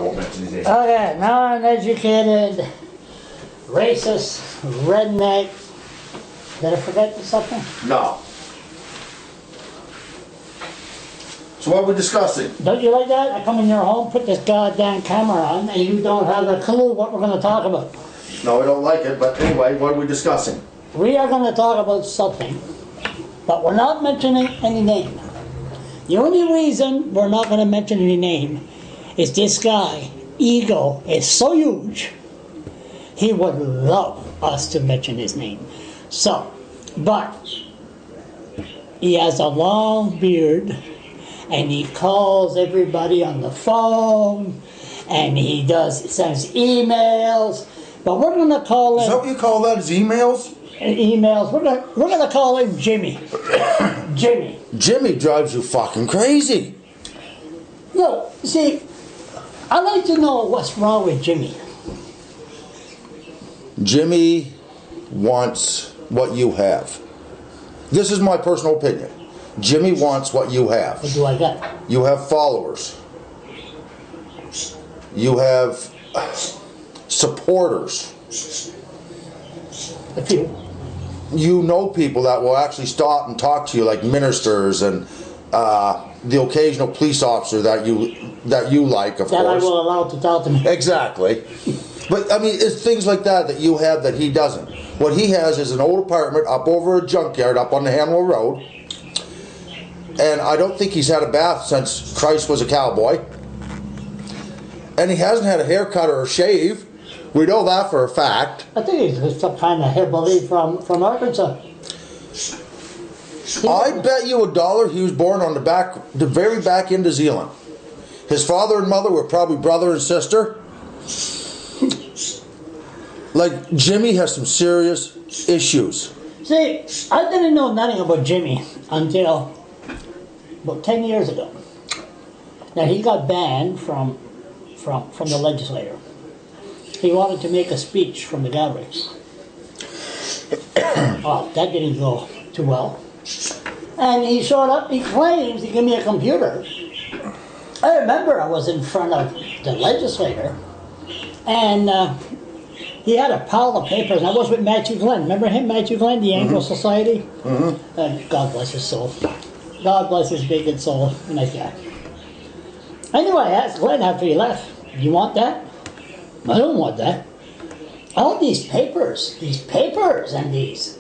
won't mention his name. Okay, now uneducated, racist, redneck. Did I forget something? No. So what are we discussing? Don't you like that? I come in your home, put this goddamn camera on, and you don't have a clue what we're going to talk about. No, I don't like it, but anyway, what are we discussing? We are going to talk about something, but we're not mentioning any name. The only reason we're not going to mention any name is this guy, ego, is so huge, he would love us to mention his name. So, but he has a long beard, and he calls everybody on the phone, and he sends emails, but we're going to call him... Is that what you call that, is emails? Emails. We're gonna call him Jimmy. Jimmy. Jimmy drives you fucking crazy. No, see, I'd like to know what's wrong with Jimmy. Jimmy wants what you have. This is my personal opinion. Jimmy wants what you have. What do I got? You have followers. You have supporters. A few. You know people that will actually stop and talk to you, like ministers and the occasional police officer that you like, of course. That I will allow to talk to me. Exactly. But I mean, it's things like that you have that he doesn't. What he has is an old apartment up over a junkyard up on the Hanwell Road. And I don't think he's had a bath since Christ was a cowboy. And he hasn't had a haircut or a shave. We know that for a fact. I think he's some kind of hillbilly from Arkansas. I bet you $1 he was born on the very back end of Zealand. His father and mother were probably brother and sister. Like, Jimmy has some serious issues. See, I didn't know nothing about Jimmy until about 10 years ago. Now, he got banned from the legislature. He wanted to make a speech from the gallery. Oh, that didn't go too well. And he showed up, he claims he gave me a computer. I remember I was in front of the legislator, and he had a pile of papers, and I was with Matthew Glenn. Remember him, Matthew Glenn, the Anglo Society? Mm-hmm. God bless his soul. God bless his big good soul. Nice guy. Anyway, I asked Glenn after he left, "You want that?" I don't want that. All these papers and these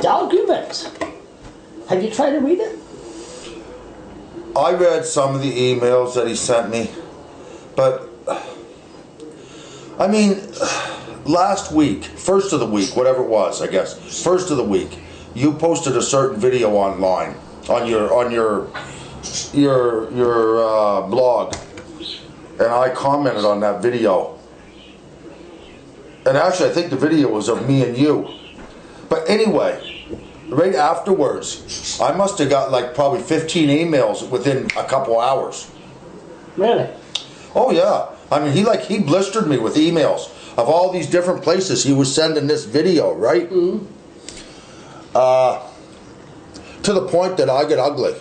documents. Have you tried to read it? I read some of the emails that he sent me, but I mean, last week, first of the week, whatever it was, I guess, first of the week, you posted a certain video online on your blog, and I commented on that video. And actually, I think the video was of me and you. But anyway, right afterwards, I must have got like probably 15 emails within a couple hours. Really? Oh yeah. I mean, he blistered me with emails of all these different places he was sending this video, right? Mm-hmm. To the point that I get ugly.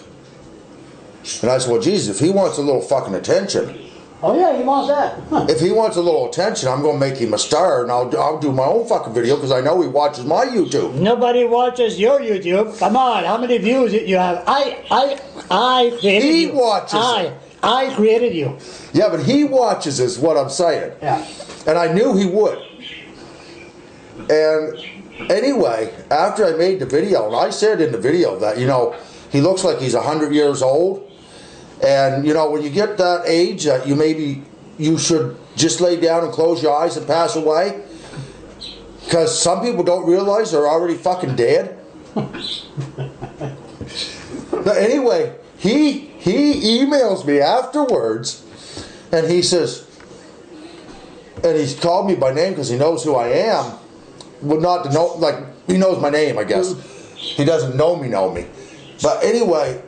And I said, well, Jesus, if he wants a little fucking attention. Oh yeah, he wants that. Huh. If he wants a little attention, I'm going to make him a star, and I'll do my own fucking video because I know he watches my YouTube. Nobody watches your YouTube. Come on, how many views you have? I created you. He watches it. I created you. Yeah, but he watches is what I'm saying. Yeah. And I knew he would. And anyway, after I made the video, and I said in the video that, you know, he looks like he's 100 years old. And, you know, when you get that age, you should just lay down and close your eyes and pass away. Because some people don't realize they're already fucking dead. But anyway, he emails me afterwards, and he says, and he's called me by name because he knows who I am. Well, not to know, like, he knows my name, I guess. He doesn't know me. But anyway,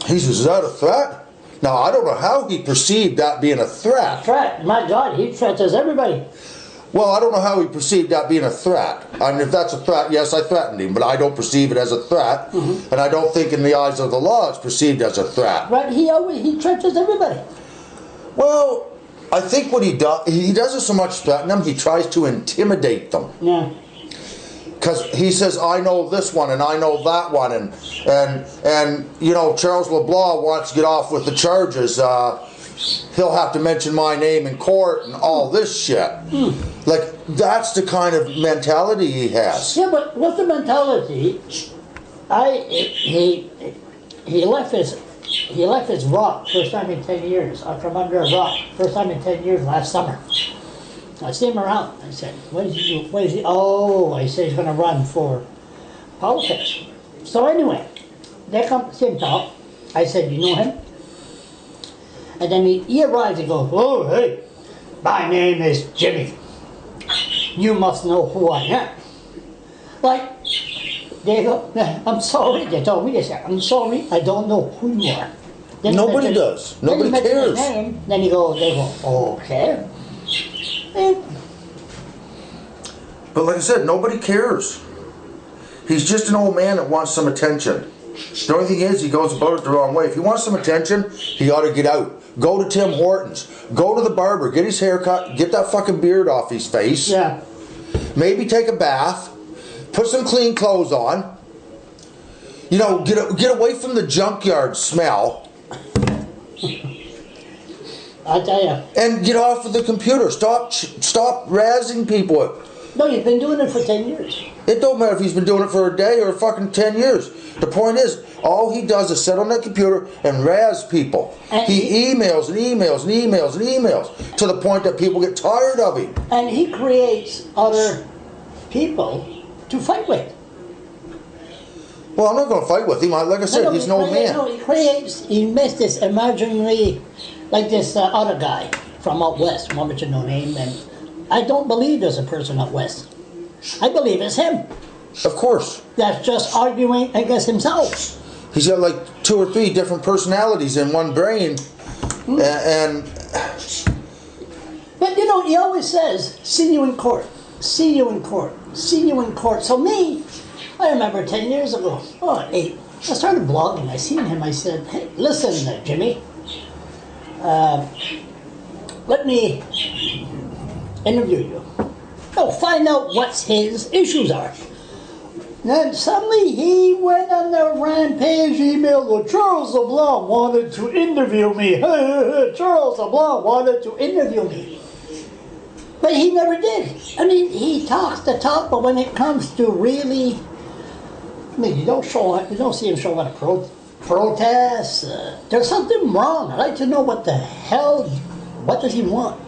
he says, is that a threat? Now, I don't know how he perceived that being a threat. Threat? My God, he threatens everybody. Well, I don't know how he perceived that being a threat. I mean, if that's a threat, yes, I threatened him, but I don't perceive it as a threat, and I don't think in the eyes of the law it's perceived as a threat. But he threatens everybody. Well, I think what he doesn't so much threaten them, he tries to intimidate them. Yeah. Because he says, I know this one and I know that one, and you know, Charles LeBlanc wants to get off with the charges. He'll have to mention my name in court and all this shit. Like, that's the kind of mentality he has. Yeah, but what's the mentality? He left his rock first time in 10 years. From under a rock first time in 10 years last summer. I see him around. I said, what is he? What is he? Oh, I said he's going to run for politics. So anyway, they come to see him talk. I said, you know him? And then he arrives and goes, oh, hey, my name is Jimmy. You must know who I am. Like, they go, I'm sorry, they told me this. I'm sorry, I don't know who you are. Then Nobody does. Nobody cares. Name, then they go, okay. And, but like I said, nobody cares. He's just an old man that wants some attention. The only thing is, he goes about it the wrong way. If he wants some attention, he ought to get out. Go to Tim Hortons. Go to the barber. Get his hair cut. Get that fucking beard off his face. yeah. Maybe take a bath. Put some clean clothes on. You know, get away from the junkyard smell. I tell you. And get off of the computer. Stop razzing people. No, you've been doing it for 10 years. It don't matter if he's been doing it for a day or fucking 10 years. The point is, all he does is sit on that computer and razz people. And he emails and emails and emails and emails to the point that people get tired of him. And he creates other people to fight with. Well, I'm not going to fight with him. Like I said, he's an old man. No, he makes this imaginary, like this other guy from out west, I want you to know name, and I don't believe there's a person out west. I believe it's him. Of course. That's just arguing against himself. He's got like 2 or 3 different personalities in one brain. And but you know, he always says, see you in court, see you in court, see you in court. So me, I remember 10 years ago, 8, I started blogging. I seen him, I said, hey, listen, Jimmy, let me interview you. No, find out what his issues are. Then suddenly he went on the rampage email. Well, Charles LeBlanc wanted to interview me. Charles LeBlanc wanted to interview me. But he never did. I mean, he talks the talk, but when it comes to really, I mean, you don't see him show up at protests. There's something wrong. I'd like to know what the hell, what does he want?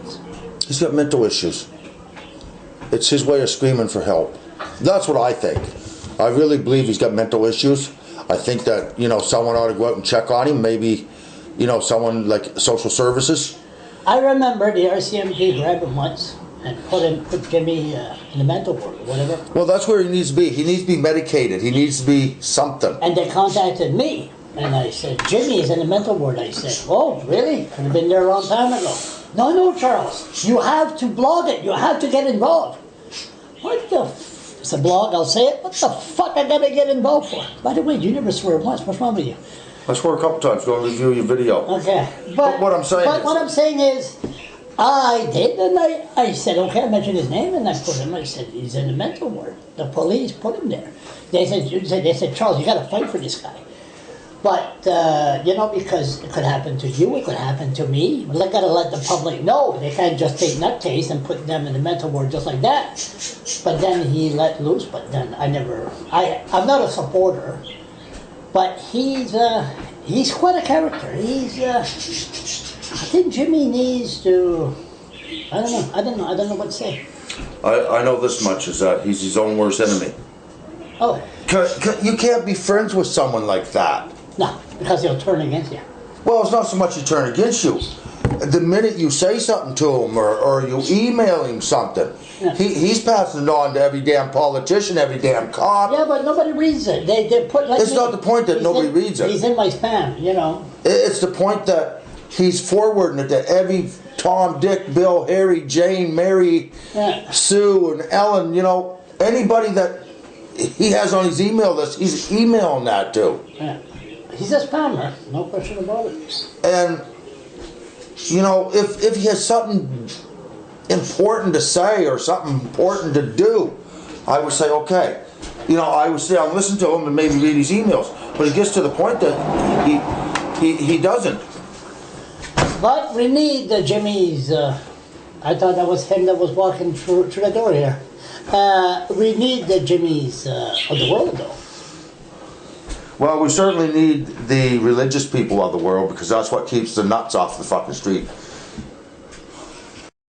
he's got mental issues. It's his way of screaming for help. That's what I think. I really believe he's got mental issues. I think that, you know, someone ought to go out and check on him. Maybe, you know, someone like social services. I remember the RCMP grabbed him once and put Jimmy in the mental ward or whatever. Well, that's where he needs to be. He needs to be medicated. He needs to be something. And they contacted me. And I said, Jimmy is in the mental ward. I said, oh, really? Could have been there a long time ago. No, Charles. You have to blog it. You have to get involved. What the it's a blog, I'll say it. What the fuck I gotta get involved for? By the way, you never swear once. What's wrong with you? I swore a couple times. Go and review your video. Okay. But what I'm saying is, I did, and I said, okay, I mentioned his name, and I put him, I said, he's in the mental ward. The police put him there. They said, Charles, you gotta fight for this guy. But, you know, because it could happen to you, it could happen to me. We gotta let the public know. They can't just take nutcase and put them in the mental ward just like that. But then he let loose, but then I'm not a supporter. But he's quite a character. I think Jimmy needs to, I don't know what to say. I know this much, is that he's his own worst enemy. Oh. You can't be friends with someone like that. No, because he'll turn against you. Well, it's not so much he turn against you. The minute you say something to him or you email him something, yeah. He's passing it on to every damn politician, every damn cop. Yeah, but nobody reads it. They put like it's not the point that nobody reads it. He's in my spam, you know. It's the point that he's forwarding it to every Tom, Dick, Bill, Harry, Jane, Mary, yeah. Sue, and Ellen, you know, anybody that he has on his email list, he's emailing that to. Yeah. He's a spammer, no question about it. And you know, if he has something important to say or something important to do, I would say, okay. You know, I would say I'll listen to him and maybe read his emails. But it gets to the point that he doesn't. But we need the Jimmy's. I thought that was him that was walking through the door here. We need the Jimmy's of the world, though. Well, we certainly need the religious people of the world, because that's what keeps the nuts off the fucking street.